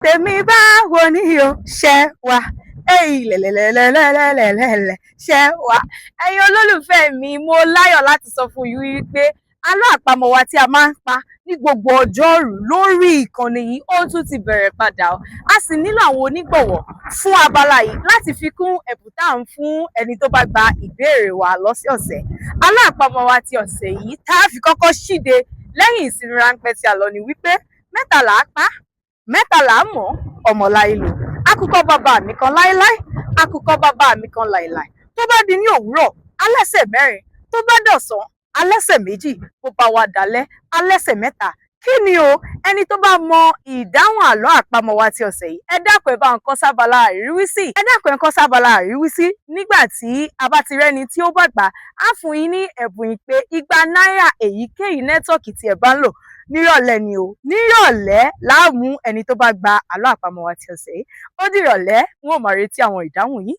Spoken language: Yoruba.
tèmi báwo ni o ṣe wà lẹ́lẹ́lẹ́lẹ́lẹ́lẹ́lẹ́lẹ́ ṣe wà. Ẹ̀yin olólùfẹ́ mi, mo láyọ̀ láti sọ fún yín wípé àlọ́ àpamọ̀ wa tí a máa ń pa ní gbogbo ọjọ́rú lórí ìkànnì yìí ó tún ti bẹ̀rẹ̀ padà o. A sì nílò àwọn onígbọ̀wọ́ fún abala yìí láti fi kún ẹ̀bùn tá à ń fún ẹni tó bá gba ìbéèrè wa lọ́sọ̀ọ̀sẹ̀. Àlọ́ àpamọ̀ wa ti ọ̀sẹ̀ yìí tá a fi kọ́kọ́ ṣíde lẹ́yìn ìsinmi ráńpẹ́ tí a lọ ní wípé mẹ́tàlá pa mẹ́tàlá mọ̀ ọmọlá ìlú. Àkùkọ bàbá mi kan láíláí, àkùkọ bàbá mi kan láíláí. Tó bá di ní òwúrọ̀ alẹ́sẹ̀ mẹ́rin, tó bá dọ̀sán alẹ́sẹ̀ méjì, bó bá wá dalẹ́ alẹ́sẹ̀ mẹ́ta. Kí ni o, ẹni tó bá mọ ìdáhùn àlọ́ àpamọ̀ wa ti ọ̀sẹ̀ yìí, ẹ dákun ẹ bá ń kọ sábàlá àríwísí. Ẹ dákun ẹ kọ sábàlá àríwísí. Nígbà tí a bá ti rẹ́ni tí ó bá gbà á fún yín ní ẹ̀bùn ìpè £200 èyíkéyìí nẹ́tọ̀ọ̀kì tí ẹ bá ń lò. Nírọ̀lẹ́ ni o, nírọ̀lẹ́ láàmú ẹni tó bá gba àlọ́ àpamọ̀ wa ti ọ̀sẹ̀ yìí. Ó dìrọ̀lẹ́, n ó máa retí àwọn ìdáhùn yín.